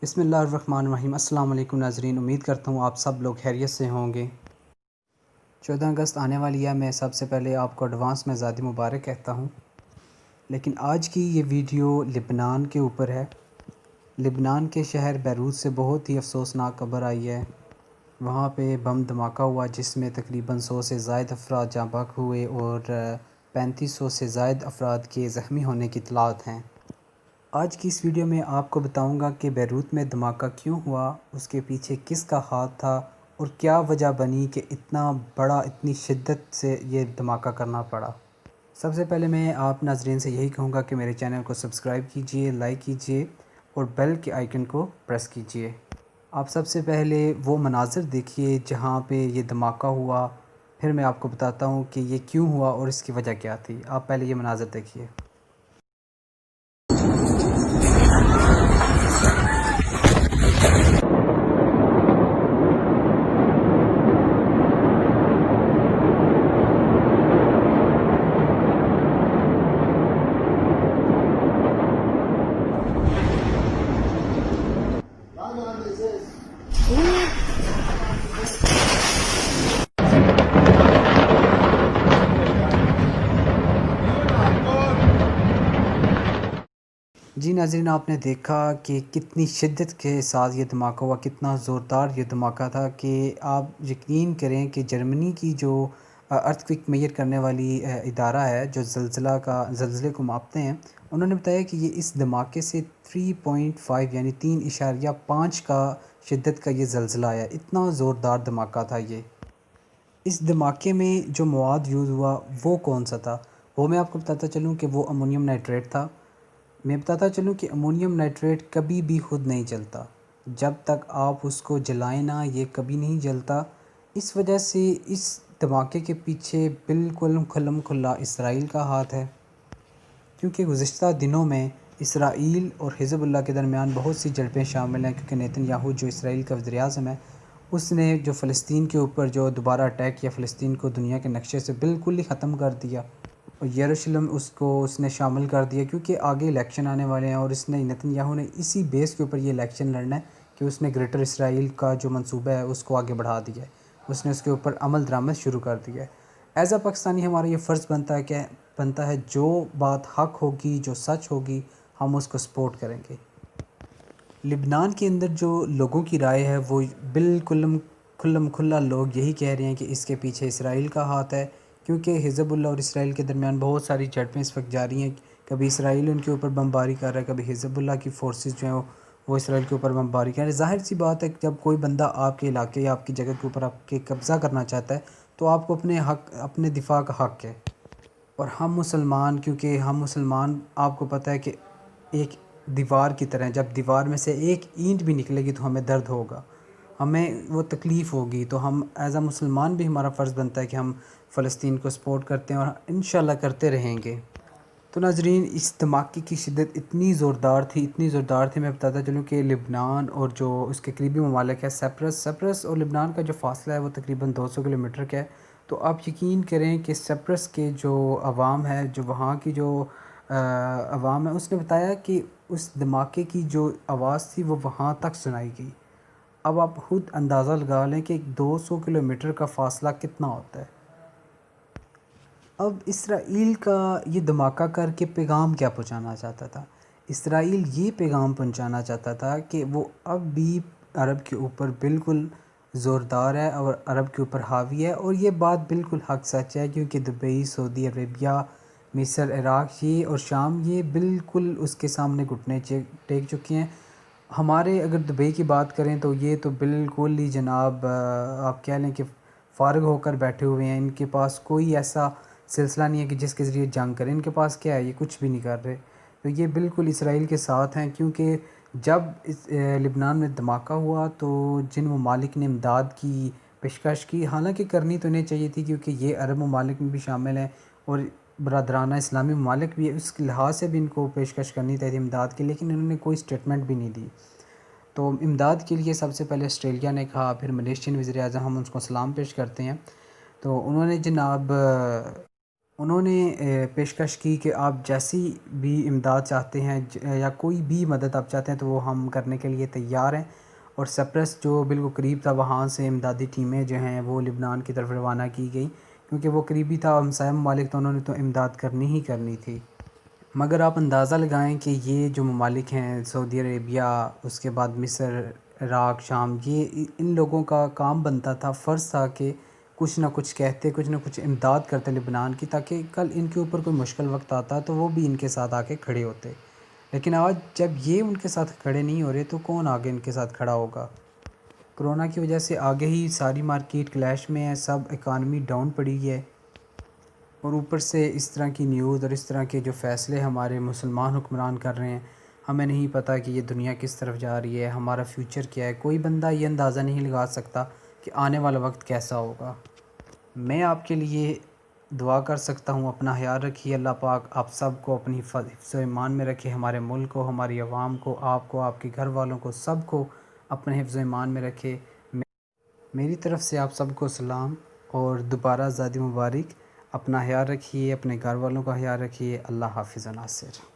بسم اللہ الرحمن الرحیم۔ السلام علیکم ناظرین، امید کرتا ہوں آپ سب لوگ خیریت سے ہوں گے۔ 14 اگست آنے والی ہے، میں سب سے پہلے آپ کو ایڈوانس میں زیادہ مبارک کہتا ہوں۔ لیکن آج کی یہ ویڈیو لبنان کے اوپر ہے۔ لبنان کے شہر بیروت سے بہت ہی افسوسناک خبر آئی ہے۔ وہاں پہ بم دھماکہ ہوا جس میں تقریباً 100 سے زائد افراد جاں بحق ہوئے اور 3500 سے زائد افراد کے زخمی ہونے کی اطلاعات ہیں۔ آج کی اس ویڈیو میں آپ کو بتاؤں گا کہ بیروت میں دھماکہ کیوں ہوا، اس کے پیچھے کس کا ہاتھ تھا اور کیا وجہ بنی کہ اتنا بڑا اتنی شدت سے یہ دھماکہ کرنا پڑا۔ سب سے پہلے میں آپ ناظرین سے یہی کہوں گا کہ میرے چینل کو سبسکرائب کیجئے، لائک کیجئے اور بیل کے آئیکن کو پریس کیجئے۔ آپ سب سے پہلے وہ مناظر دیکھیے جہاں پہ یہ دھماکہ ہوا، پھر میں آپ کو بتاتا ہوں کہ یہ کیوں ہوا اور اس کی وجہ کیا تھی۔ آپ پہلے یہ مناظر دیکھیے۔ جی ناظرین، آپ نے دیکھا کہ کتنی شدت کے ساتھ یہ دھماکہ ہوا، کتنا زوردار یہ دھماکہ تھا کہ آپ یقین کریں کہ جرمنی کی جو ارتھ کوئک میئر کرنے والی ادارہ ہے جو زلزلے کو ماپتے ہیں، انہوں نے بتایا کہ یہ اس دھماکے سے 3.5 یعنی 3.5 کا شدت کا یہ زلزلہ آیا۔ اتنا زوردار دھماکہ تھا یہ۔ اس دھماکے میں جو مواد یوز ہوا وہ کون سا تھا، وہ میں آپ کو بتاتا چلوں کہ وہ امونیم نائٹریٹ تھا۔ میں بتاتا چلوں کہ امونیم نائٹریٹ کبھی بھی خود نہیں جلتا، جب تک آپ اس کو جلائیں نہ یہ کبھی نہیں جلتا۔ اس وجہ سے اس دھماکے کے پیچھے بالکل کھلم کھلا اسرائیل کا ہاتھ ہے، کیونکہ گزشتہ دنوں میں اسرائیل اور حزب اللہ کے درمیان بہت سی جھڑپیں شامل ہیں، کیونکہ نیتن یاہو جو اسرائیل کا وزیر اعظم ہے، اس نے جو فلسطین کے اوپر جو دوبارہ اٹیک کیا، فلسطین کو دنیا کے نقشے سے بالکل ہی ختم کر دیا اور یروشلم اس نے شامل کر دیا، کیونکہ آگے الیکشن آنے والے ہیں اور نیتن یاہو نے اسی بیس کے اوپر یہ الیکشن لڑنا ہے کہ اس نے گریٹر اسرائیل کا جو منصوبہ ہے اس کو آگے بڑھا دیا ہے، اس نے اس کے اوپر عمل درآمد شروع کر دیا ہے۔ ایز اے پاکستانی ہمارا یہ فرض بنتا ہے جو بات حق ہوگی، جو سچ ہوگی، ہم اس کو سپورٹ کریں گے۔ لبنان کے اندر جو لوگوں کی رائے ہے وہ بالکل کھلم کھلا لوگ یہی کہہ رہے ہیں کہ اس کے پیچھے اسرائیل کا ہاتھ ہے، کیونکہ حزب اللہ اور اسرائیل کے درمیان بہت ساری جھڑپیں اس وقت جاری ہیں۔ کبھی اسرائیل ان کے اوپر بمباری کر رہا ہے، کبھی حزب اللہ کی فورسز جو ہیں وہ اسرائیل کے اوپر بمباری کر رہے ہیں۔ ظاہر سی بات ہے کہ جب کوئی بندہ آپ کے علاقے یا آپ کی جگہ کے اوپر آپ کے قبضہ کرنا چاہتا ہے تو آپ کو اپنے دفاع کا حق ہے۔ اور ہم مسلمان آپ کو پتہ ہے کہ ایک دیوار کی طرح، جب دیوار میں سے ایک اینٹ بھی نکلے گی تو ہمیں درد ہوگا، ہمیں وہ تکلیف ہوگی، تو ہم ایز اے مسلمان بھی ہمارا فرض بنتا ہے کہ ہم فلسطین کو سپورٹ کرتے ہیں اور انشاءاللہ کرتے رہیں گے۔ تو ناظرین، اس دھماکے کی شدت اتنی زوردار تھی، میں بتاتا چلوں کہ لبنان اور جو اس کے قریبی ممالک ہے سپرس اور لبنان کا جو فاصلہ ہے وہ تقریباً 200 کلومیٹر کا ہے۔ تو آپ یقین کریں کہ سپرس کے جو عوام ہے، جو وہاں کی جو عوام ہے، اس نے بتایا کہ اس دھماکے کی جو آواز تھی وہ وہاں تک سنائی گئی۔ اب آپ خود اندازہ لگا لیں کہ 200 کلومیٹر کا فاصلہ کتنا ہوتا ہے۔ اب اسرائیل کا یہ دھماکہ کر کے پیغام کیا پہنچانا چاہتا تھا؟ اسرائیل یہ پیغام پہنچانا چاہتا تھا کہ وہ اب بھی عرب کے اوپر بالکل زوردار ہے اور عرب کے اوپر حاوی ہے، اور یہ بات بالکل حق سچ ہے، کیونکہ دبئی، سعودی عربیہ، مصر، عراق یہ اور شام یہ بالکل اس کے سامنے گھٹنے ٹیک چکے ہیں۔ ہمارے اگر دبئی کی بات کریں تو یہ تو بالکل ہی جناب آپ کہہ لیں کہ فارغ ہو کر بیٹھے ہوئے ہیں، ان کے پاس کوئی ایسا سلسلہ نہیں ہے کہ جس کے ذریعے جنگ کریں، ان کے پاس کیا ہے، یہ کچھ بھی نہیں کر رہے۔ تو یہ بالکل اسرائیل کے ساتھ ہیں، کیونکہ جب لبنان میں دھماکہ ہوا تو جن ممالک نے امداد کی پیشکش کی، حالانکہ کرنی تو نہیں چاہیے تھی کیونکہ یہ عرب ممالک میں بھی شامل ہیں اور برادرانہ اسلامی ممالک بھی ہے، اس لحاظ سے بھی ان کو پیشکش کرنی چاہیے امداد کی، لیکن انہوں نے کوئی سٹیٹمنٹ بھی نہیں دی۔ تو امداد کے لیے سب سے پہلے آسٹریلیا نے کہا، پھر ملیشین وزیر اعظم، ہم ان کو سلام پیش کرتے ہیں، تو انہوں نے جناب انہوں نے پیشکش کی کہ آپ جیسی بھی امداد چاہتے ہیں یا کوئی بھی مدد آپ چاہتے ہیں تو وہ ہم کرنے کے لیے تیار ہیں، اور سپرس جو بالکل قریب تھا وہاں سے امدادی ٹیمیں جو ہیں وہ لبنان کی طرف روانہ کی گئی، کیونکہ وہ قریبی تھا، ہمسایہ ممالک تو انہوں نے تو امداد کرنی ہی کرنی تھی۔ مگر آپ اندازہ لگائیں کہ یہ جو ممالک ہیں سعودی عربیہ، اس کے بعد مصر، عراق، شام، یہ ان لوگوں کا کام بنتا تھا، فرض تھا کہ کچھ نہ کچھ کہتے، کچھ نہ کچھ امداد کرتے لبنان کی، تاکہ کل ان کے اوپر کوئی مشکل وقت آتا تو وہ بھی ان کے ساتھ آ کے کھڑے ہوتے۔ لیکن آج جب یہ ان کے ساتھ کھڑے نہیں ہو رہے تو کون آگے ان کے ساتھ کھڑا ہوگا؟ کرونا کی وجہ سے آگے ہی ساری مارکیٹ کلیش میں ہے، سب اکانومی ڈاؤن پڑی ہے، اور اوپر سے اس طرح کی نیوز اور اس طرح کے جو فیصلے ہمارے مسلمان حکمران کر رہے ہیں، ہمیں نہیں پتہ کہ یہ دنیا کس طرف جا رہی ہے، ہمارا فیوچر کیا ہے، کوئی بندہ یہ اندازہ نہیں لگا سکتا کہ آنے والا وقت کیسا ہوگا۔ میں آپ کے لیے دعا کر سکتا ہوں، اپنا خیال رکھیے، اللہ پاک آپ سب کو اپنی حفظ و ایمان میں رکھے، ہمارے ملک کو، ہماری عوام کو، آپ کے گھر والوں کو، سب کو اپنے حفظ و ایمان میں رکھے۔ میری طرف سے آپ سب کو سلام اور دوبارہ آزادی مبارک۔ اپنا خیال رکھیے، اپنے گھر والوں کا خیال رکھیے۔ اللہ حافظ ناصر۔